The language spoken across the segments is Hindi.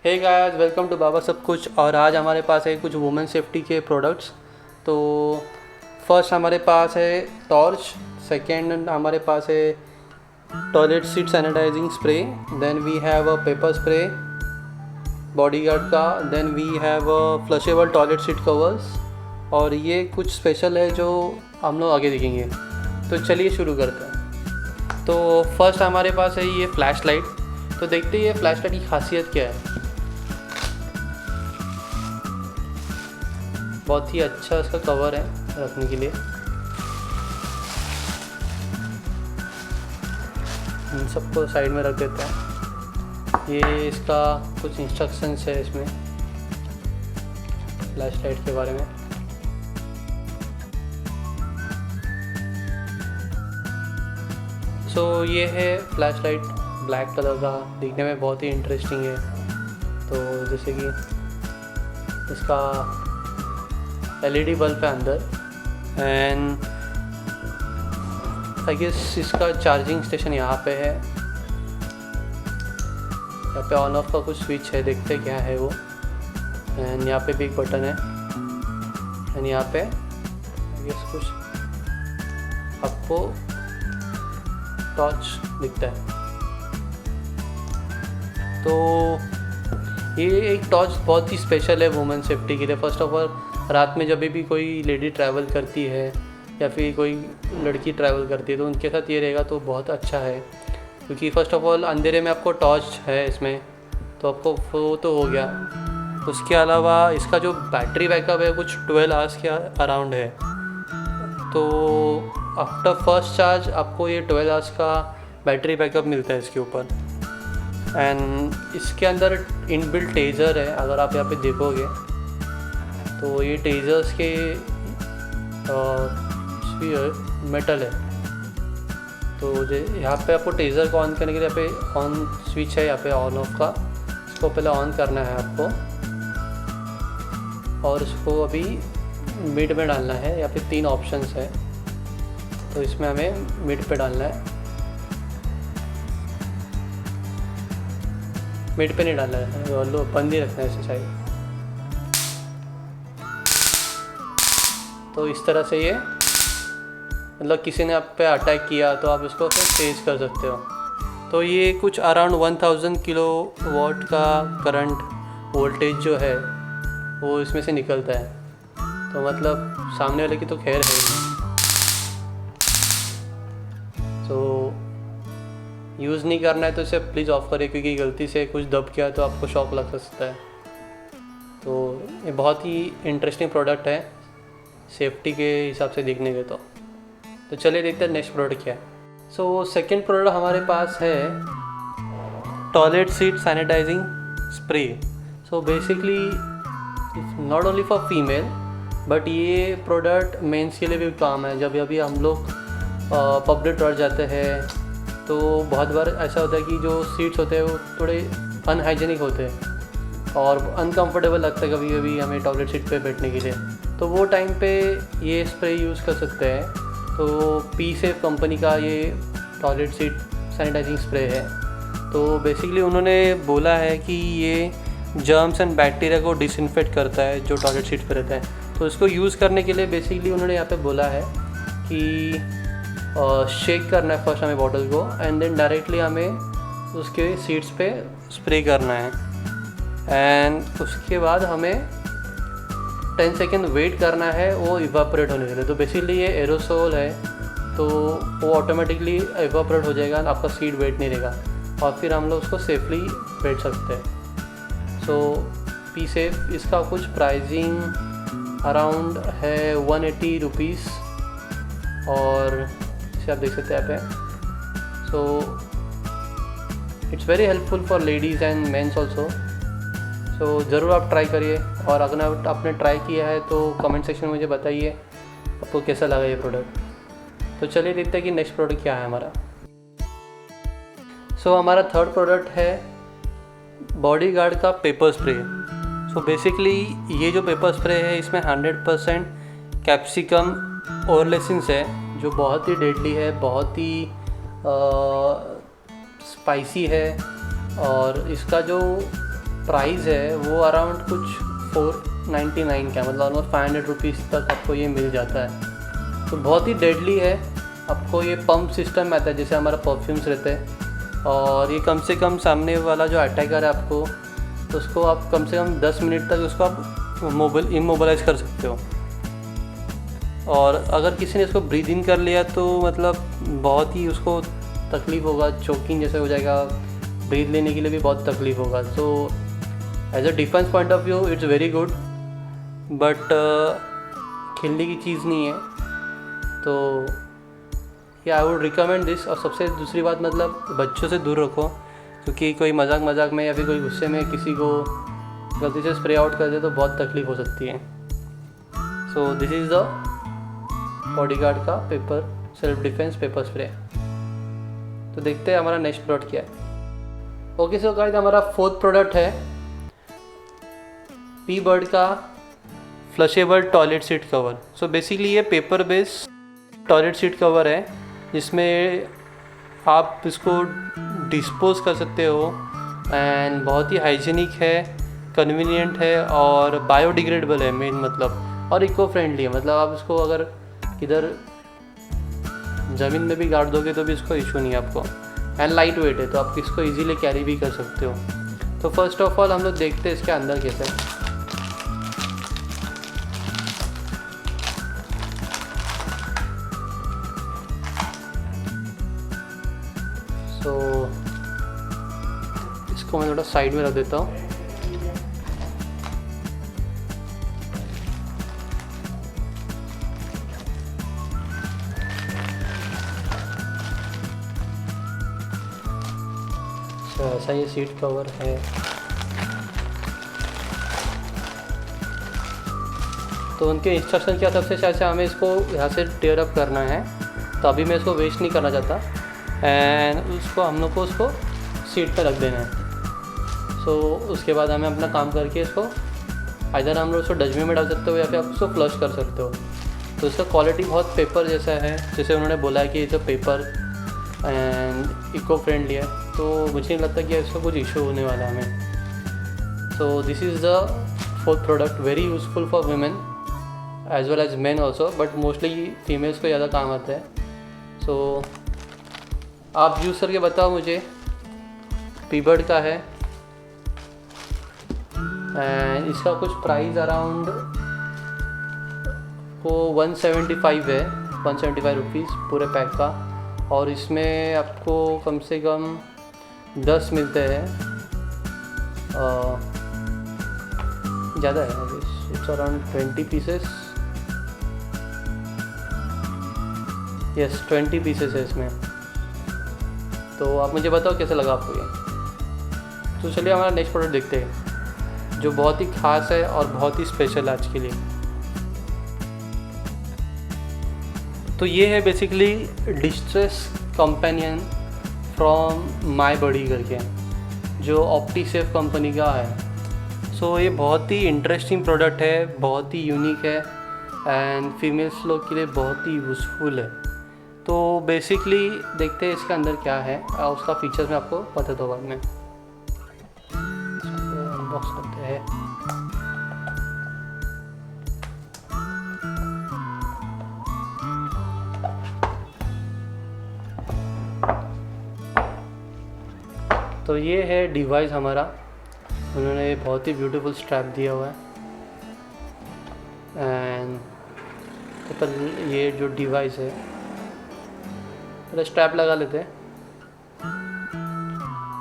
Hey guys, welcome to Baba Sab Kuch. और आज हमारे पास है कुछ वुमेन सेफ्टी के प्रोडक्ट्स। तो फर्स्ट हमारे पास है टॉर्च, सेकेंड हमारे पास है toilet seat sanitising spray, then we have a pepper spray bodyguard का, then we have a flushable toilet seat covers. और ये कुछ स्पेशल है जो हम लोग आगे देखेंगे। तो चलिए शुरू करते हैं। तो फर्स्ट हमारे पास है ये फ्लैश लाइट। तो देखते हैं ये फ्लैश लाइट की खासियत क्या है। बहुत ही अच्छा इसका कवर है रखने के लिए। इन सबको साइड में रख देते हैं। ये इसका कुछ इंस्ट्रक्शंस है इसमें फ्लैश लाइट के बारे में। सो ये है फ्लैश लाइट, ब्लैक कलर का, दिखने में बहुत ही इंटरेस्टिंग है। तो जैसे कि इसका LED बल्ब है अंदर, एंड आई गेस इसका चार्जिंग स्टेशन यहाँ पे है। यहाँ पे ऑन ऑफ का कुछ स्विच है, देखते क्या है वो। एंड यहाँ पे भी एक बटन है, एंड यहाँ पे आई गेस कुछ आपको टॉर्च दिखता है। तो ये एक टॉर्च बहुत ही स्पेशल है वुमेन सेफ्टी के लिए। फर्स्ट ऑफ ऑल रात में जब भी कोई लेडी ट्रैवल करती है या फिर कोई लड़की ट्रैवल करती है तो उनके साथ ये रहेगा तो बहुत अच्छा है। क्योंकि फ़र्स्ट ऑफ ऑल अंधेरे में आपको टॉर्च है इसमें, तो आपको वो तो हो गया। उसके अलावा इसका जो बैटरी बैकअप है कुछ 12 आवर्स के अराउंड है। तो आफ्टर फर्स्ट चार्ज आपको ये 12 आवर्स का बैटरी बैकअप मिलता है इसके ऊपर। एंड इसके अंदर इनबिल्ट टेज़र है। अगर आप यहाँ पे देखोगे तो ये टेज़र्स के स्फीयर मेटल है। तो यहाँ पे आपको टेज़र को ऑन करने के लिए यहाँ पे ऑन स्विच है, यहाँ पे ऑन ऑफ का। इसको पहले ऑन करना है आपको, और इसको अभी मिड में डालना है। यहाँ पे 3 ऑप्शंस है, तो इसमें हमें मिड पे डालना है। मिड पे नहीं डालना है, लो बंद ही रखना है इसे साइड। तो इस तरह से ये मतलब किसी ने आप पे अटैक किया तो आप इसको फिर तेज कर सकते हो। तो ये कुछ अराउंड 1000 किलो वाट का करंट वोल्टेज जो है वो इसमें से निकलता है। तो मतलब सामने वाले की तो खैर है ही। तो यूज़ नहीं करना है तो इसे प्लीज़ ऑफ करिए, क्योंकि गलती से कुछ दब गया तो आपको शॉक लग सकता है। तो ये बहुत ही इंटरेस्टिंग प्रोडक्ट है सेफ्टी के हिसाब से देखने के। तो चलिए देखते हैं नेक्स्ट प्रोडक्ट क्या है। सो सेकेंड प्रोडक्ट हमारे पास है toilet seat sanitising spray. So basically not only for female but ये प्रोडक्ट मेंस के लिए भी काम है। जब अभी हम लोग पब्लिक टॉयलेट जाते हैं तो बहुत बार ऐसा होता है कि जो सीट्स होते हैं वो थोड़े अनहाइजीनिक होते हैं और अनकंफर्टेबल लगता है कभी कभी हमें टॉयलेट सीट पे बैठने के लिए। तो वो टाइम पे ये स्प्रे यूज़ कर सकते हैं। तो पी सेफ कंपनी का ये टॉयलेट सीट सैनिटाइजिंग स्प्रे है। तो बेसिकली उन्होंने बोला है कि ये जर्म्स एंड बैक्टीरिया को डिसइंफेक्ट करता है जो टॉयलेट सीट पे रहता है। तो इसको यूज़ करने के लिए बेसिकली उन्होंने यहाँ पे बोला है कि शेक करना है फर्स्ट हमें बॉटल को, एंड देन डायरेक्टली हमें उसके सीट्स पे स्प्रे करना है। एंड उसके बाद हमें 10 सेकेंड वेट करना है वो इवापोरेट होने के लिए। तो बेसिकली ये एरोसोल है, तो वो ऑटोमेटिकली इवापोरेट हो जाएगा, आपका सीट वेट नहीं रहेगा और फिर हम लोग उसको सेफली बैठ सकते हैं। सो पी सेफ इसका कुछ प्राइसिंग अराउंड है 180 रुपीज़, और इसे आप देख सकते हैं यहाँ पे। So it's very helpful for ladies and mens also. So ज़रूर आप ट्राई करिए, और अगर आपने ट्राई किया है तो कमेंट सेक्शन में मुझे बताइए आपको कैसा लगा ये प्रोडक्ट। तो चलिए देखते हैं कि नेक्स्ट प्रोडक्ट क्या है हमारा। सो हमारा थर्ड प्रोडक्ट है बॉडीगार्ड का पेपर स्प्रे। सो बेसिकली ये जो पेपर स्प्रे है इसमें 100% कैप्सिकम ओरलेसिंस है, जो बहुत ही डेडली है, बहुत ही स्पाइसी है। और इसका जो प्राइस है वो अराउंड कुछ 499 का, मतलब ऑलमोस्ट 500 रुपीज़ तक आपको ये मिल जाता है। तो बहुत ही डेडली है। आपको ये पंप सिस्टम आता है जैसे हमारा परफ्यूम्स रहते हैं, और ये कम से कम सामने वाला जो अटैकर है आपको, तो उसको आप कम से कम 10 मिनट तक उसको आप इमोबलाइज कर सकते हो। और अगर किसी ने इसको ब्रीद इन कर लिया तो मतलब बहुत ही उसको तकलीफ़ होगा, चोकिंग जैसे हो जाएगा, ब्रीथ लेने के लिए भी बहुत तकलीफ़ होगा। So as a defence point of view it's very good, but खेलने की चीज़ नहीं है। तो या आई वुड रिकमेंड दिस। और सबसे दूसरी बात, मतलब बच्चों से दूर रखो, क्योंकि कोई मजाक में या फिर कोई गुस्से में किसी को गलती से स्प्रे आउट कर दे तो बहुत तकलीफ़ हो सकती है। So this is the bodyguard का pepper self defence pepper spray. तो देखते हैं हमारा नेक्स्ट प्रोडक्ट क्या है। ओके सो गाइस, हमारा 4th प्रोडक्ट है पी बर्ड का flushable toilet seat cover. So basically ये paper based toilet seat cover है, जिसमें आप इसको डिस्पोज कर सकते हो एंड बहुत ही हाइजीनिक है, कन्वीनियंट है और बायोडिग्रेडेबल है मेन मतलब, और इको फ्रेंडली है। मतलब आप इसको अगर किधर ज़मीन में भी गाड़ दोगे तो भी इसको इशू नहीं है आपको, एंड लाइट वेट है तो आप इसको इजीली कैरी भी कर सकते हो। तो फर्स्ट ऑफ ऑल हम लोग देखते हैं इसके अंदर कैसे है। सो इसको मैं थोड़ा साइड में रख देता हूँ। ऐसा ये सीट कवर है। तो उनके इंस्ट्रक्शन के हिसाब से शायद से हमें इसको यहाँ से टेयर अप करना है, तो अभी मैं इसको वेस्ट नहीं करना चाहता, एंड उसको हम लोग को उसको सीट पर रख देना है। सो उसके बाद हमें अपना काम करके इसको आइदर हम लोग उसको डस्टबिन में डाल सकते हो या फिर आप उसको फ्लश कर सकते हो। तो इसका क्वालिटी बहुत पेपर जैसा है, जैसे उन्होंने बोला है कि इसे पेपर एंड इको फ्रेंडली है, तो मुझे नहीं लगता कि इसका कुछ इशू होने वाला है हमें। So this is the 4th product, very useful for women as well as men also, but mostly females को ज़्यादा काम आता है। सो आप यूज़ करके बताओ मुझे। पीबर्ड का है एंड इसका कुछ प्राइस अराउंड को 175 है, 175 रुपीज़ पूरे पैक का, और इसमें आपको कम से कम 10 मिलते हैं। ज़्यादा है, it's around 20 pieces, yes 20 pieces है इसमें। तो आप मुझे बताओ कैसे लगा आपको ये। तो चलिए हमारा नेक्स्ट प्रोडक्ट देखते हैं, जो बहुत ही ख़ास है और बहुत ही स्पेशल आज के लिए। तो ये है basically distress companion from my body करके, जो ऑप्टीसेफ कंपनी का है। सो ये बहुत ही इंटरेस्टिंग प्रोडक्ट है, बहुत ही यूनिक है एंड फीमेल्स लोग के लिए बहुत ही यूज़फुल है। तो बेसिकली देखते हैं इसके अंदर क्या है और उसका फीचर्स मैं आपको बता दूँ बाद में। अनबॉक्स करते हैं। तो ये है डिवाइस हमारा, उन्होंने बहुत ही ब्यूटीफुल स्ट्रैप दिया हुआ है। एंड तो पर ये जो डिवाइस है, पहले स्ट्रैप लगा लेते हैं।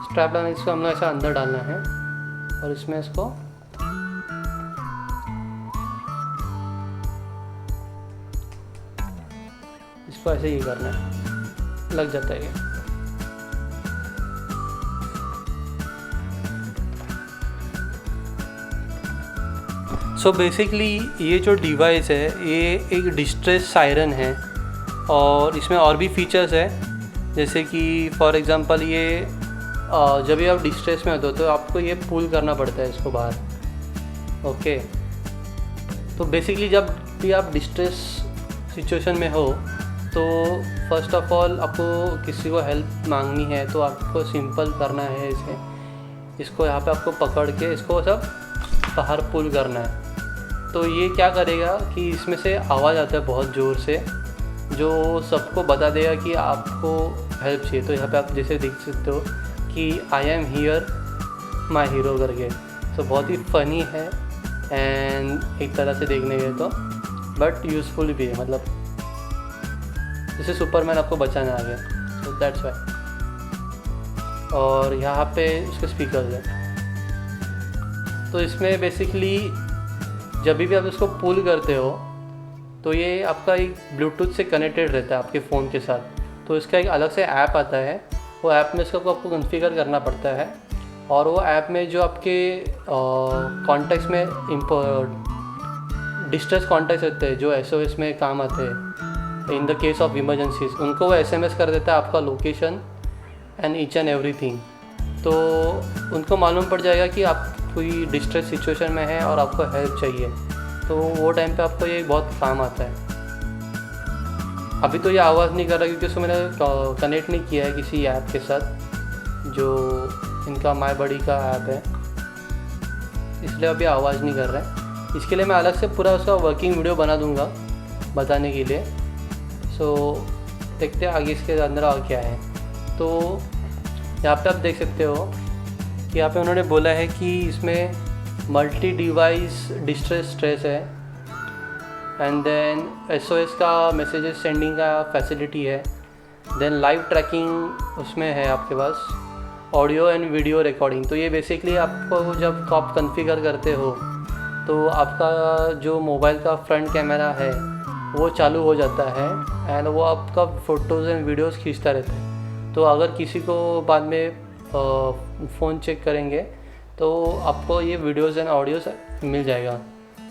स्ट्रैप लगाने इसको हम लोग ऐसा अंदर डालना है और इसमें इसको ऐसे ही करना है, लग जाता है ये। सो बेसिकली ये जो डिवाइस है ये एक डिस्ट्रेस सायरन है, और इसमें और भी फीचर्स है, जैसे कि फॉर एग्ज़ाम्पल ये जब भी आप डिस्ट्रेस में होते हो तो आपको ये पुल करना पड़ता है इसको बाहर। ओके, तो बेसिकली जब भी आप डिस्ट्रेस सिचुएशन में हो तो फर्स्ट ऑफ ऑल आपको किसी को हेल्प मांगनी है तो आपको सिंपल करना है इसे, इसको यहाँ पे आपको पकड़ के इसको सब बाहर पुल करना है। तो ये क्या करेगा कि इसमें से आवाज़ आता है बहुत ज़ोर से, जो सबको बता देगा कि आपको हेल्प चाहिए। तो यहाँ पे आप जैसे देख सकते हो कि I am here my hero करके। तो बहुत ही फ़नी है एंड एक तरह से देखने गए तो बट यूज़फुल भी है, मतलब जैसे सुपरमैन आपको बचाने आ गया, तो दैट्स वाई। और यहाँ पे उसके स्पीकर है। तो इसमें बेसिकली जब भी आप इसको पुल करते हो तो ये आपका एक ब्लूटूथ से कनेक्टेड रहता है आपके फ़ोन के साथ। तो इसका एक अलग से ऐप आता है, वो ऐप में इसको आपको कॉन्फ़िगर करना पड़ता है। और वो ऐप में जो आपके कॉन्टैक्ट्स में डिस्ट्रेस कॉन्टैक्ट्स रहते हैं, जो SOS में काम आते हैं in the case of emergencies, उनको वो SMS कर देता है आपका location and each and everything. तो उनको मालूम पड़ जाएगा कि आप कोई डिस्ट्रेस सिचुएशन में है और आपको हेल्प चाहिए, तो वो टाइम पे आपको ये बहुत काम आता है। अभी तो ये आवाज़ नहीं कर रहा क्योंकि उसको मैंने कनेक्ट नहीं किया है किसी ऐप के साथ, जो इनका माई बडी का ऐप है, इसलिए अभी आवाज़ नहीं कर रहा है। इसके लिए मैं अलग से पूरा उसका वर्किंग वीडियो बना दूंगा बताने के लिए। सो देखते हैं आगे इसके अंदर और क्या है। तो यहाँ पे आप देख सकते हो कि यहाँ पे उन्होंने बोला है कि इसमें मल्टी डिवाइस डिस्ट्रेस ट्रेस है एंड देन SOS का मैसेजेस सेंडिंग का फैसिलिटी है, देन लाइव ट्रैकिंग उसमें है आपके पास, ऑडियो एंड वीडियो रिकॉर्डिंग। तो ये बेसिकली आपको जब आप कॉन्फ़िगर करते हो तो आपका जो मोबाइल का फ्रंट कैमरा है वो चालू हो जाता है एंड वो आपका फ़ोटोज़ एंड वीडियोज़ खींचता रहता है। तो अगर किसी को बाद में फ़ोन चेक करेंगे तो आपको ये वीडियोज़ एंड ऑडियोज़ मिल जाएगा।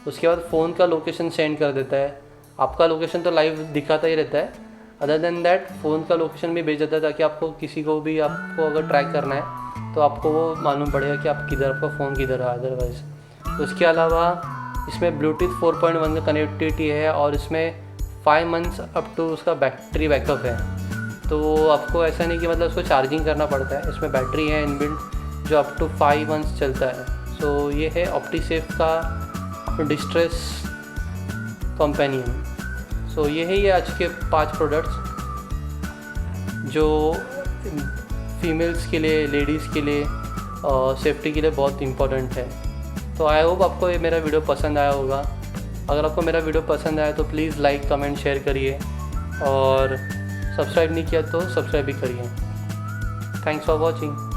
उसके बाद फ़ोन का लोकेशन सेंड कर देता है, आपका लोकेशन तो लाइव दिखाता ही रहता है, अदर देन दैट फ़ोन का लोकेशन भी भेज देता है ताकि आपको किसी को भी आपको अगर ट्रैक करना है तो आपको वो मालूम पड़ेगा कि आप किधर, आपका फ़ोन किधर है अदरवाइज़। उसके अलावा इसमें ब्लूटूथ 4.1 का कनेक्टिविटी है और इसमें 5 मंथ्स अप टू उसका बैटरी बैकअप है। तो आपको ऐसा नहीं कि मतलब उसको चार्जिंग करना पड़ता है, इसमें बैटरी है इनबिल्ट जो अप टू 5 मंथ्स चलता है। सो ये है ऑप्टीसेफ का डिस्ट्रेस कंपेनियन। सो ये है ये आज के 5 प्रोडक्ट्स जो फीमेल्स के लिए, लेडीज़ के लिए सेफ्टी के लिए बहुत इम्पोर्टेंट है। तो आई होप आपको ये मेरा वीडियो पसंद आया होगा। अगर आपको मेरा वीडियो पसंद आया तो प्लीज़ लाइक कमेंट शेयर करिए और सब्सक्राइब नहीं किया तो सब्सक्राइब भी करिए। Thanks for watching.